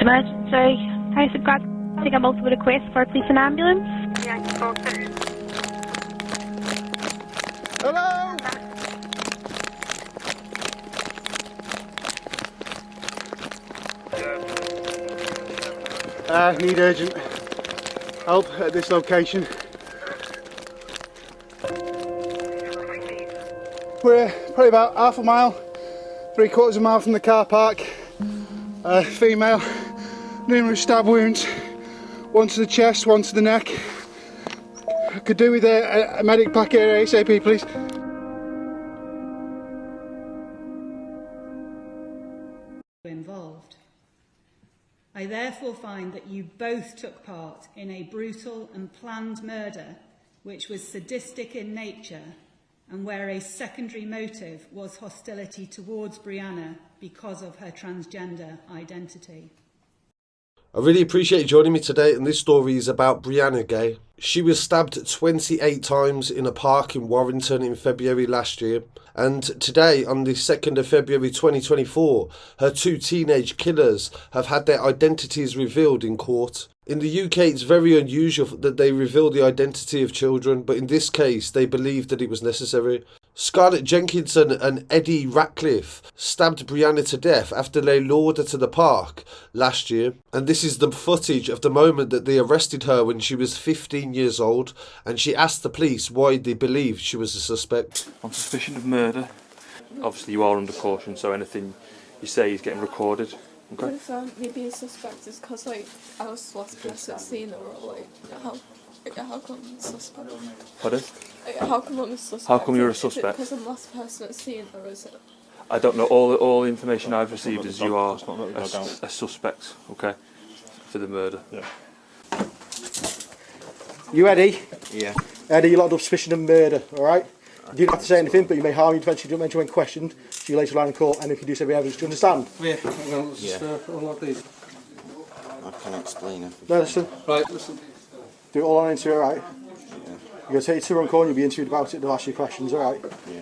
Emergency. House of God. I think I'm also with a request for a police and ambulance. Yeah, Hello? Need urgent help at this location. We're probably about half a mile, 3/4 of a mile from the car park. Female, numerous stab wounds, one to the chest, one to the neck. Could do with a medic pack here ASAP, please. Involved. I therefore find that you both took part in a brutal and planned murder which was sadistic in nature and where a secondary motive was hostility towards Brianna because of her transgender identity. I really appreciate you joining me today, and this story is about Brianna Ghey. She was stabbed 28 times in a park in Warrington in February last year, and today, on the 2nd of February 2024, her two teenage killers have had their identities revealed in court. In the UK, it's very unusual that they reveal the identity of children, but in this case, they believed that it was necessary. Scarlett, Jenkinson and Eddie Ratcliffe stabbed Brianna to death after they lured her to the park last year, and this is the footage of the moment that they arrested her when she was 15 years old, and she asked the police why they believed she was a suspect. On suspicion of murder. Obviously you are under caution, so anything you say is getting recorded. Okay. What if me being suspect is because I was the last person seen her, or how come I'm suspect? Pardon? How come I'm a suspect? How come you're a suspect? Because I'm the last person that's seen her, is it? I don't know. All the information I've received is you are a suspect, okay, for the murder. Yeah. You Eddie? Yeah. Eddie, you're locked up suspicion of murder, alright? You don't have to say anything, but you may harm you eventually, don't mention when questioned. So you later line in court, and if you do say we evidence, do you understand? Yeah. Unlock these. I can explain everything. No, listen. Right, listen. Do it all on interview, alright? Yeah. You're going to take it to the wrong call and you'll be interviewed about it, they'll ask you questions, alright? Yeah.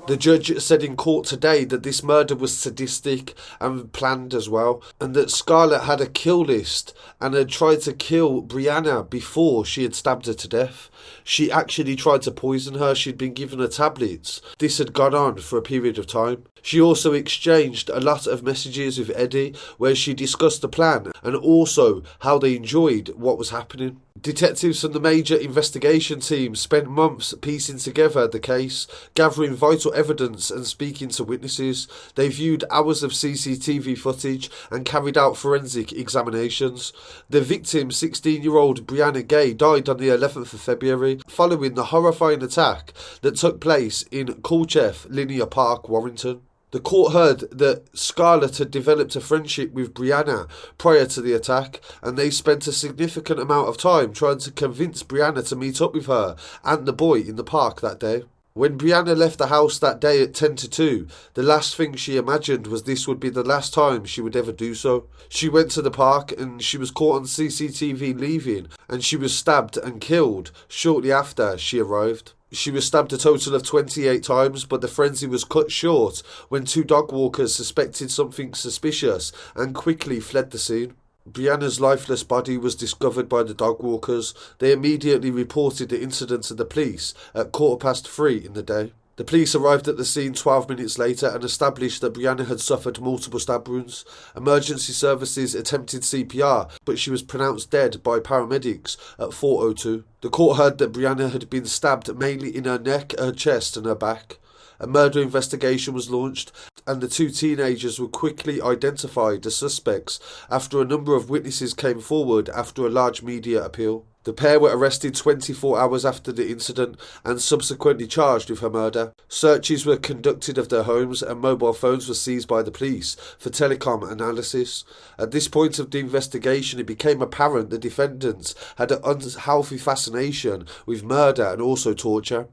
The judge said in court today that this murder was sadistic and planned as well, and that Scarlett had a kill list and had tried to kill Brianna before she had stabbed her to death. She actually tried to poison her. She'd been given her tablets. This had gone on for a period of time. She also exchanged a lot of messages with Eddie where she discussed the plan and also how they enjoyed what was happening. Detectives from the major investigation team spent months piecing together the case, gathering vital evidence and speaking to witnesses. They viewed hours of CCTV footage and carried out forensic examinations. The victim, 16-year-old Brianna Ghey, died on the 11th of February following the horrifying attack that took place in Culcheth Linear Park, Warrington. The court heard that Scarlett had developed a friendship with Brianna prior to the attack, and they spent a significant amount of time trying to convince Brianna to meet up with her and the boy in the park that day. When Brianna left the house that day at 10 to 2, the last thing she imagined was this would be the last time she would ever do so. She went to the park and she was caught on CCTV leaving, and she was stabbed and killed shortly after she arrived. She was stabbed a total of 28 times, but the frenzy was cut short when two dog walkers suspected something suspicious and quickly fled the scene. Brianna's lifeless body was discovered by the dog walkers. They immediately reported the incident to the police at 3:15 in the day. The police arrived at the scene 12 minutes later and established that Brianna had suffered multiple stab wounds. Emergency services attempted CPR, but she was pronounced dead by paramedics at 4:02. The court heard that Brianna had been stabbed mainly in her neck, her chest and her back. A murder investigation was launched, and the two teenagers were quickly identified as suspects after a number of witnesses came forward after a large media appeal. The pair were arrested 24 hours after the incident and subsequently charged with her murder. Searches were conducted of their homes and mobile phones were seized by the police for telecom analysis. At this point of the investigation, it became apparent the defendants had an unhealthy fascination with murder and also torture.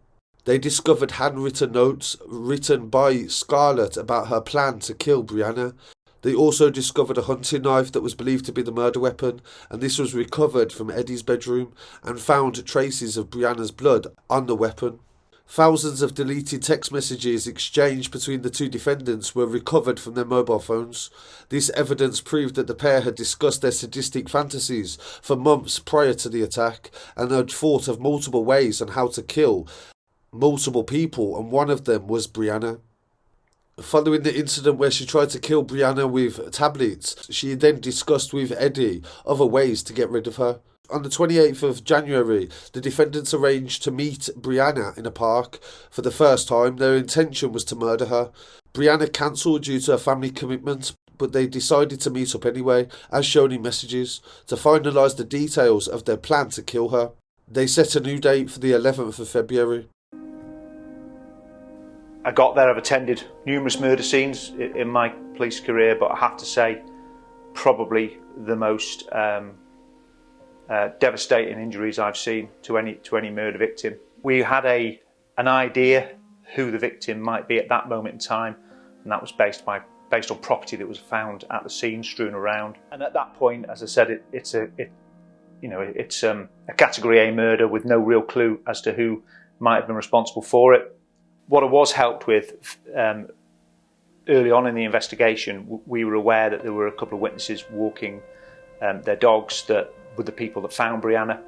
They discovered handwritten notes written by Scarlett about her plan to kill Brianna. They also discovered a hunting knife that was believed to be the murder weapon, and this was recovered from Eddie's bedroom and found traces of Brianna's blood on the weapon. Thousands of deleted text messages exchanged between the two defendants were recovered from their mobile phones. This evidence proved that the pair had discussed their sadistic fantasies for months prior to the attack and had thought of multiple ways on how to kill multiple people, and one of them was Brianna. Following the incident where she tried to kill Brianna with tablets, she then discussed with Eddie other ways to get rid of her. On the 28th of January, the defendants arranged to meet Brianna in a park. For the first time, their intention was to murder her. Brianna cancelled due to her family commitment, but they decided to meet up anyway, as shown in messages, to finalise the details of their plan to kill her. They set a new date for the 11th of February. I got there, I've attended numerous murder scenes in my police career, but I have to say probably the most devastating injuries I've seen to any murder victim. We had an idea who the victim might be at that moment in time, and that was based on property that was found at the scene, strewn around. And at that point, as I said, it's a Category A murder with no real clue as to who might have been responsible for it. What I was helped with early on in the investigation, we were aware that there were a couple of witnesses walking their dogs that were the people that found Brianna.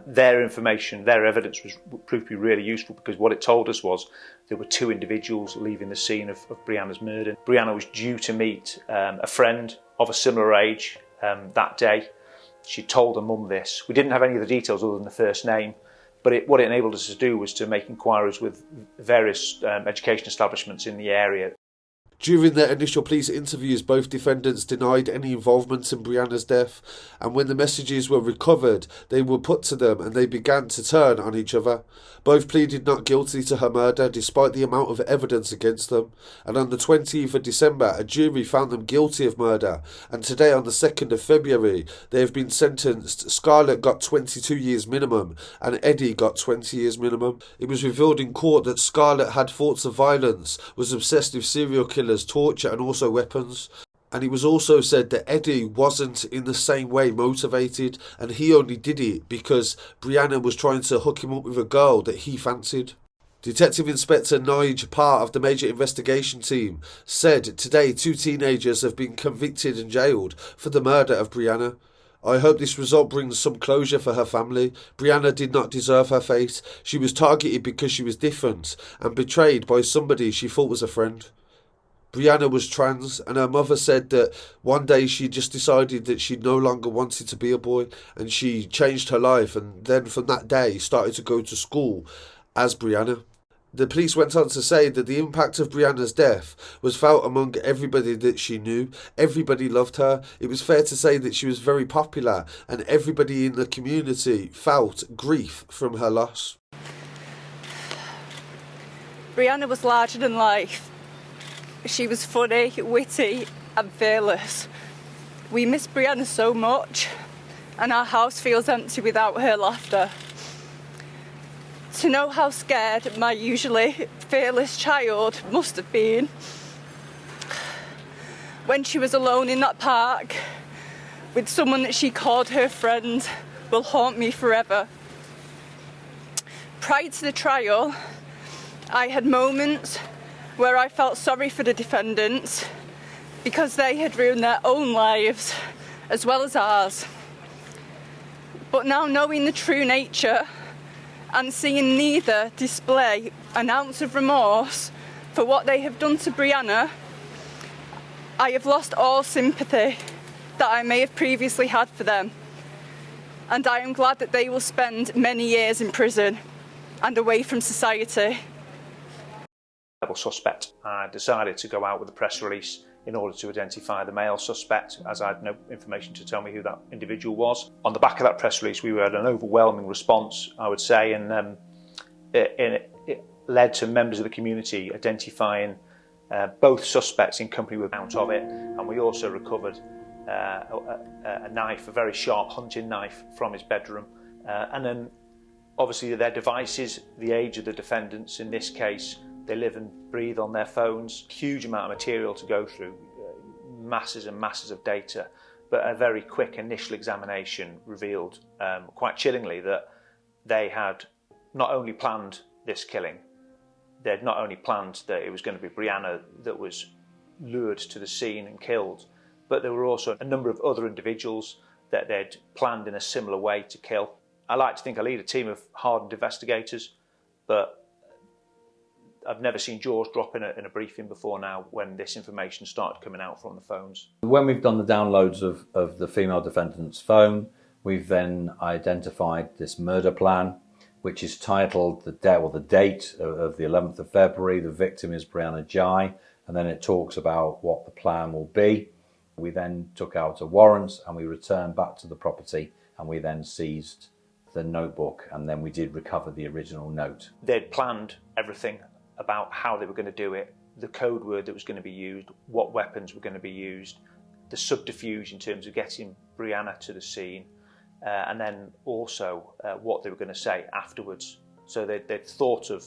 Their information, their evidence proved to be really useful, because what it told us was there were two individuals leaving the scene of Brianna's murder. Brianna was due to meet a friend of a similar age that day. She told her mum this. We didn't have any of the details other than the first name, but what it enabled us to do was to make inquiries with various education establishments in the area. During their initial police interviews, both defendants denied any involvement in Brianna's death, and when the messages were recovered, they were put to them and they began to turn on each other. Both pleaded not guilty to her murder despite the amount of evidence against them, and on the 20th of December, a jury found them guilty of murder, and today on the 2nd of February, they have been sentenced. Scarlett got 22 years minimum, and Eddie got 20 years minimum. It was revealed in court that Scarlett had thoughts of violence, was obsessed with serial killers, torture and also weapons, and it was also said that Eddie wasn't in the same way motivated, and he only did it because Brianna was trying to hook him up with a girl that he fancied. Detective Inspector Nige, part of the major investigation team, said today 2 teenagers have been convicted and jailed for the murder of Brianna. I hope this result brings some closure for her family. Brianna did not deserve her fate. She was targeted because she was different and betrayed by somebody she thought was a friend. Brianna was trans, and her mother said that one day she just decided that she no longer wanted to be a boy, and she changed her life, and then from that day started to go to school as Brianna. The police went on to say that the impact of Brianna's death was felt among everybody that she knew. Everybody loved her. It was fair to say that she was very popular, and everybody in the community felt grief from her loss. Brianna was larger than life. She was funny, witty and fearless. We miss Brianna so much, and our house feels empty without her laughter. To know how scared my usually fearless child must have been when she was alone in that park with someone that she called her friend will haunt me forever. Prior to the trial, I had moments where I felt sorry for the defendants because they had ruined their own lives as well as ours. But now, knowing the true nature and seeing neither display an ounce of remorse for what they have done to Brianna, I have lost all sympathy that I may have previously had for them, and I am glad that they will spend many years in prison and away from society. Suspect. I decided to go out with a press release in order to identify the male suspect, as I had no information to tell me who that individual was. On the back of that press release, we had an overwhelming response, I would say, and it led to members of the community identifying both suspects in company with out of it, and we also recovered a knife, a very sharp hunting knife from his bedroom, and then obviously their devices, the age of the defendants in this case. They live and breathe on their phones. Huge amount of material to go through, masses and masses of data. But a very quick initial examination revealed quite chillingly that they had not only planned this killing, they'd not only planned that it was going to be Brianna that was lured to the scene and killed, but there were also a number of other individuals that they'd planned in a similar way to kill. I like to think I lead a team of hardened investigators, but I've never seen jaws drop in a briefing before now when this information started coming out from the phones. When we've done the downloads of the female defendant's phone, we've then identified this murder plan, which is titled the date of the 11th of February. The victim is Brianna Ghey, and then it talks about what the plan will be. We then took out a warrant and we returned back to the property, and we then seized the notebook, and then we did recover the original note. They'd planned everything about how they were going to do it, the code word that was going to be used, what weapons were going to be used, the subterfuge in terms of getting Brianna to the scene, and then also what they were going to say afterwards. So they'd thought of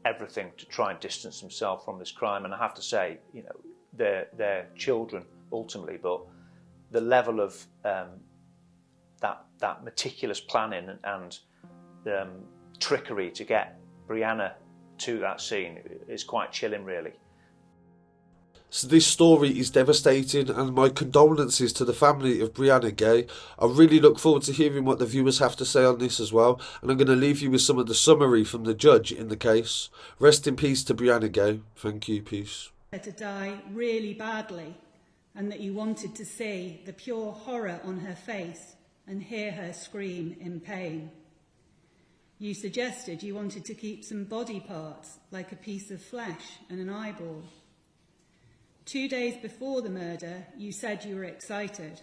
everything to try and distance themselves from this crime. And I have to say, you know, they're children ultimately, but the level of that meticulous planning and trickery to get Brianna to that scene is quite chilling, really. So this story is devastating, and my condolences to the family of Brianna Ghey. I really look forward to hearing what the viewers have to say on this as well, and I'm going to leave you with some of the summary from the judge in the case. Rest in peace to Brianna Ghey. Thank you, peace. To die really badly, and that you wanted to see the pure horror on her face and hear her scream in pain. You suggested you wanted to keep some body parts, like a piece of flesh and an eyeball. 2 days before the murder, you said you were excited.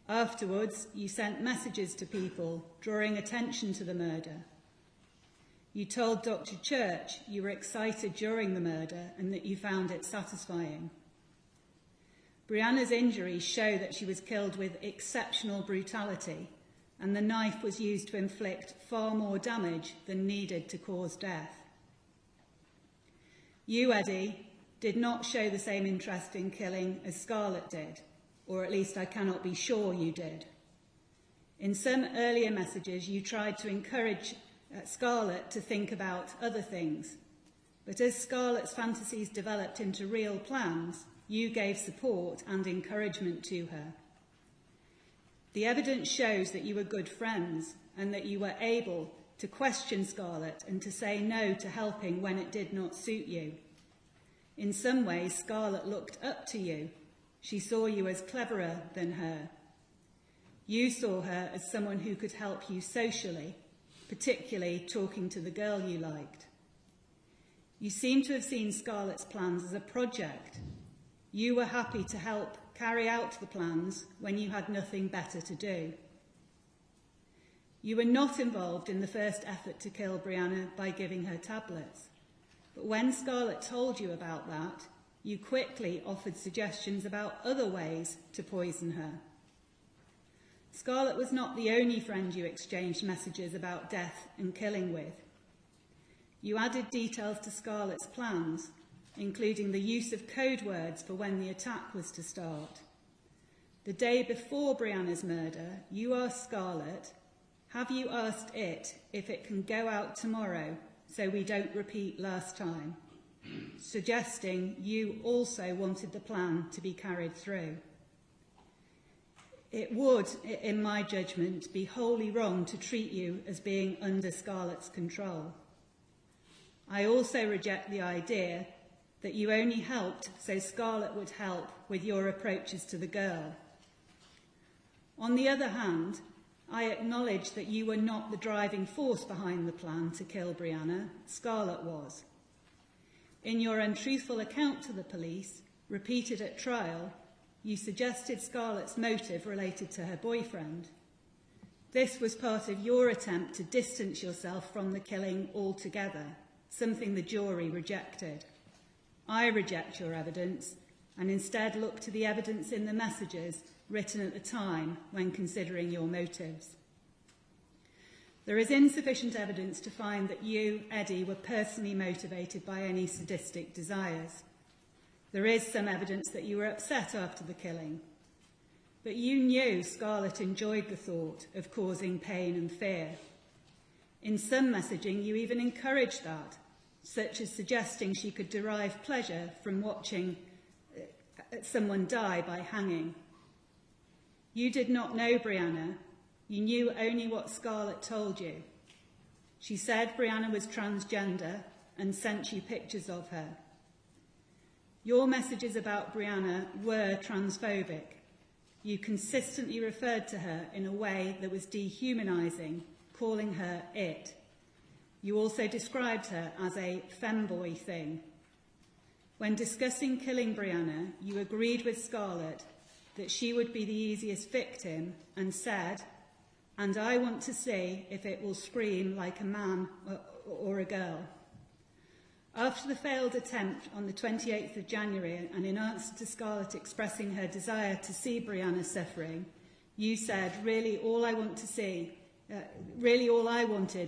Afterwards, you sent messages to people, drawing attention to the murder. You told Dr. Church you were excited during the murder and that you found it satisfying. Brianna's injuries show that she was killed with exceptional brutality, and the knife was used to inflict far more damage than needed to cause death. You, Eddie, did not show the same interest in killing as Scarlett did, or at least I cannot be sure you did. In some earlier messages, you tried to encourage Scarlett to think about other things, but as Scarlett's fantasies developed into real plans, you gave support and encouragement to her. The evidence shows that you were good friends and that you were able to question Scarlett and to say no to helping when it did not suit you. In some ways, Scarlett looked up to you. She saw you as cleverer than her. You saw her as someone who could help you socially, particularly talking to the girl you liked. You seem to have seen Scarlett's plans as a project. You were happy to help carry out the plans when you had nothing better to do. You were not involved in the first effort to kill Brianna by giving her tablets. But when Scarlett told you about that, you quickly offered suggestions about other ways to poison her. Scarlett was not the only friend you exchanged messages about death and killing with. You added details to Scarlett's plans, including the use of code words for when the attack was to start. The day before Brianna's murder, you asked Scarlett, "Have you asked it if it can go out tomorrow so we don't repeat last time?" suggesting you also wanted the plan to be carried through. It would, in my judgment, be wholly wrong to treat you as being under Scarlett's control. I also reject the idea that you only helped so Scarlett would help with your approaches to the girl. On the other hand, I acknowledge that you were not the driving force behind the plan to kill Brianna. Scarlett was. In your untruthful account to the police, repeated at trial, you suggested Scarlett's motive related to her boyfriend. This was part of your attempt to distance yourself from the killing altogether, something the jury rejected. I reject your evidence and instead look to the evidence in the messages written at the time when considering your motives. There is insufficient evidence to find that you, Eddie, were personally motivated by any sadistic desires. There is some evidence that you were upset after the killing, but you knew Scarlett enjoyed the thought of causing pain and fear. In some messaging, you even encouraged that, such as suggesting she could derive pleasure from watching someone die by hanging. You did not know Brianna. You knew only what Scarlett told you. She said Brianna was transgender and sent you pictures of her. Your messages about Brianna were transphobic. You consistently referred to her in a way that was dehumanising, calling her it. You also described her as a femboy thing. When discussing killing Brianna, you agreed with Scarlett that she would be the easiest victim and said, "And I want to see if it will scream like a man or a girl." After the failed attempt on the 28th of January, and in answer to Scarlett expressing her desire to see Brianna suffering, you said, really all I wanted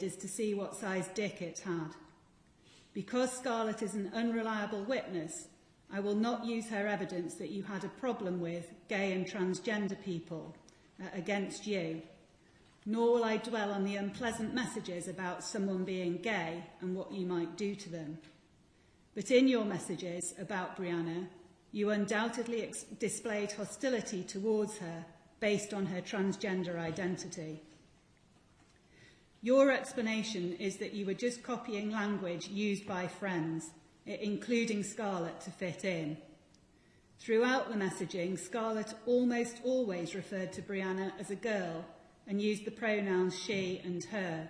is to see what size dick it had. Because Scarlett is an unreliable witness, I will not use her evidence that you had a problem with gay and transgender people against you, nor will I dwell on the unpleasant messages about someone being gay and what you might do to them. But in your messages about Brianna, you undoubtedly displayed hostility towards her based on her transgender identity. Your explanation is that you were just copying language used by friends, including Scarlett, to fit in. Throughout the messaging, Scarlett almost always referred to Brianna as a girl and used the pronouns she and her,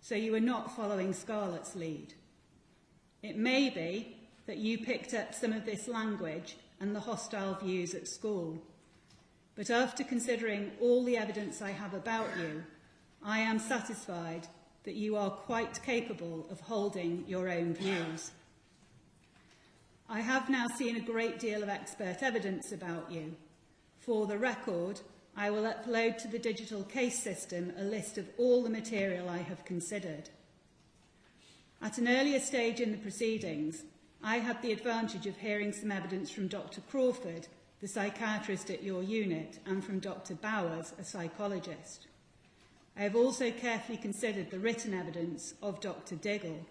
so you were not following Scarlett's lead. It may be that you picked up some of this language and the hostile views at school, but after considering all the evidence I have about you, I am satisfied that you are quite capable of holding your own views. I have now seen a great deal of expert evidence about you. For the record, I will upload to the digital case system a list of all the material I have considered. At an earlier stage in the proceedings, I had the advantage of hearing some evidence from Dr. Crawford, the psychiatrist at your unit, and from Dr. Bowers, a psychologist. I have also carefully considered the written evidence of Dr. Diggle.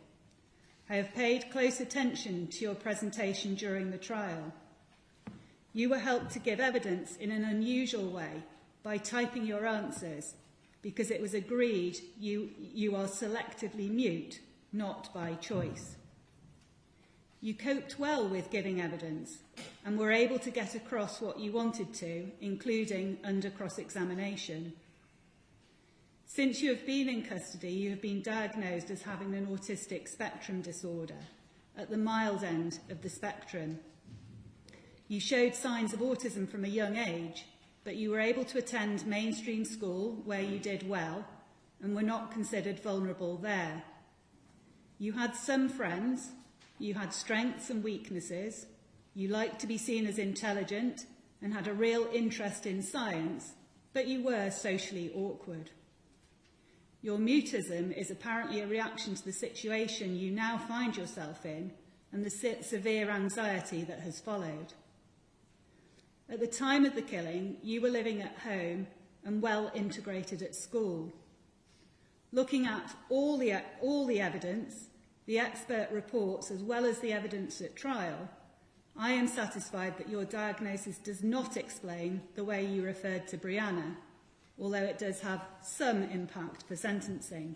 I have paid close attention to your presentation during the trial. You were helped to give evidence in an unusual way by typing your answers, because it was agreed you are selectively mute, not by choice. You coped well with giving evidence and were able to get across what you wanted to, including under cross-examination. Since you have been in custody, you have been diagnosed as having an autistic spectrum disorder, at the mild end of the spectrum. You showed signs of autism from a young age, but you were able to attend mainstream school, where you did well, and were not considered vulnerable there. You had some friends, you had strengths and weaknesses, you liked to be seen as intelligent and had a real interest in science, but you were socially awkward. Your mutism is apparently a reaction to the situation you now find yourself in and the severe anxiety that has followed. At the time of the killing, you were living at home and well integrated at school. Looking at all the evidence, the expert reports, as well as the evidence at trial, I am satisfied that your diagnosis does not explain the way you referred to Brianna, although it does have some impact for sentencing.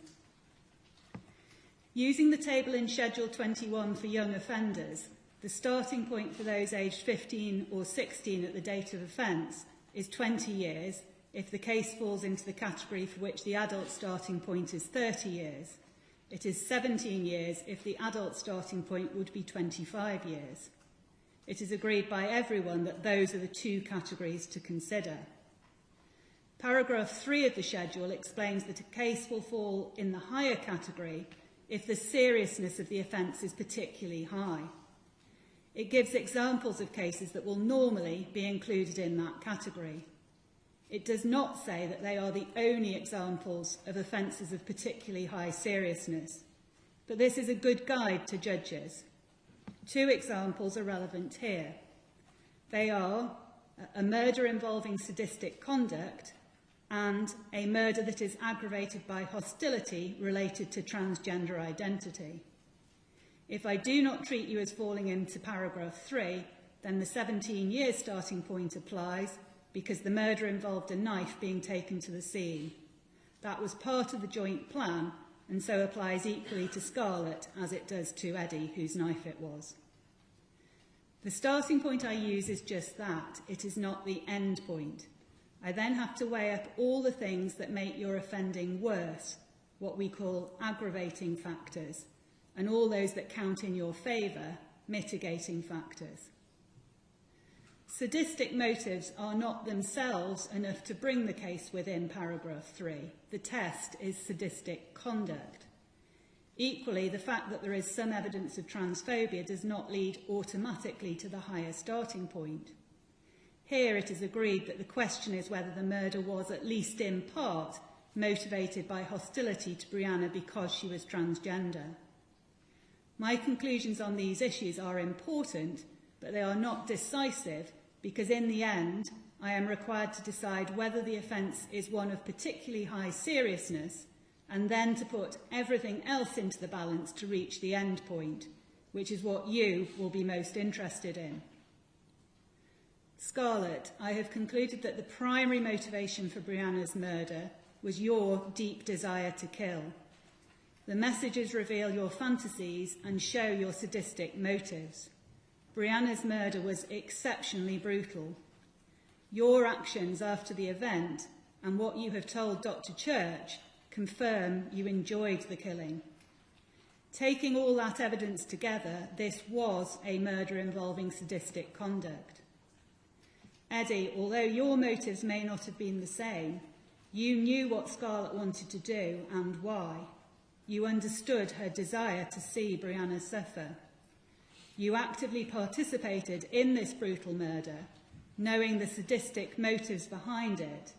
Using the table in Schedule 21 for young offenders, the starting point for those aged 15 or 16 at the date of offence is 20 years if the case falls into the category for which the adult starting point is 30 years. It is 17 years if the adult starting point would be 25 years. It is agreed by everyone that those are the two categories to consider. Paragraph 3 of the schedule explains that a case will fall in the higher category if the seriousness of the offence is particularly high. It gives examples of cases that will normally be included in that category. It does not say that they are the only examples of offences of particularly high seriousness, but this is a good guide to judges. Two examples are relevant here. They are a murder involving sadistic conduct and a murder that is aggravated by hostility related to transgender identity. If I do not treat you as falling into paragraph 3, then the 17-year starting point applies because the murder involved a knife being taken to the scene. That was part of the joint plan and so applies equally to Scarlett as it does to Eddie, whose knife it was. The starting point I use is just that. It is not the end point. I then have to weigh up all the things that make your offending worse, what we call aggravating factors, and all those that count in your favour, mitigating factors. Sadistic motives are not themselves enough to bring the case within paragraph 3. The test is sadistic conduct. Equally, the fact that there is some evidence of transphobia does not lead automatically to the higher starting point. Here it is agreed that the question is whether the murder was, at least in part, motivated by hostility to Brianna because she was transgender. My conclusions on these issues are important, but they are not decisive because in the end, I am required to decide whether the offence is one of particularly high seriousness and then to put everything else into the balance to reach the end point, which is what you will be most interested in. Scarlett, I have concluded that the primary motivation for Brianna's murder was your deep desire to kill. The messages reveal your fantasies and show your sadistic motives. Brianna's murder was exceptionally brutal. Your actions after the event and what you have told Dr. Church confirm you enjoyed the killing. Taking all that evidence together, this was a murder involving sadistic conduct. Eddie, although your motives may not have been the same, you knew what Scarlett wanted to do and why. You understood her desire to see Brianna suffer. You actively participated in this brutal murder, knowing the sadistic motives behind it,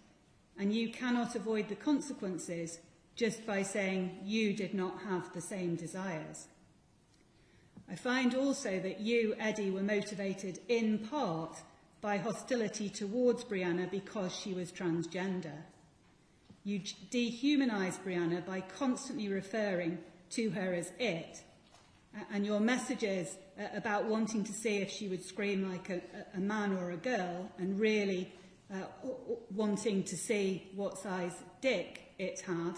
and you cannot avoid the consequences just by saying you did not have the same desires. I find also that you, Eddie, were motivated in part by hostility towards Brianna because she was transgender. You dehumanised Brianna by constantly referring to her as it, and your messages about wanting to see if she would scream like a man or a girl and really wanting to see what size dick it had,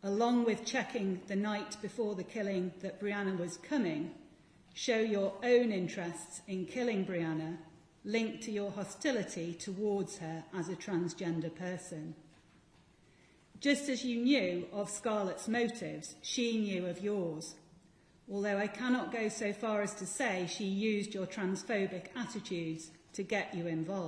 along with checking the night before the killing that Brianna was coming, show your own interests in killing Brianna linked to your hostility towards her as a transgender person. Just as you knew of Scarlett's motives, she knew of yours, although I cannot go so far as to say she used your transphobic attitudes to get you involved.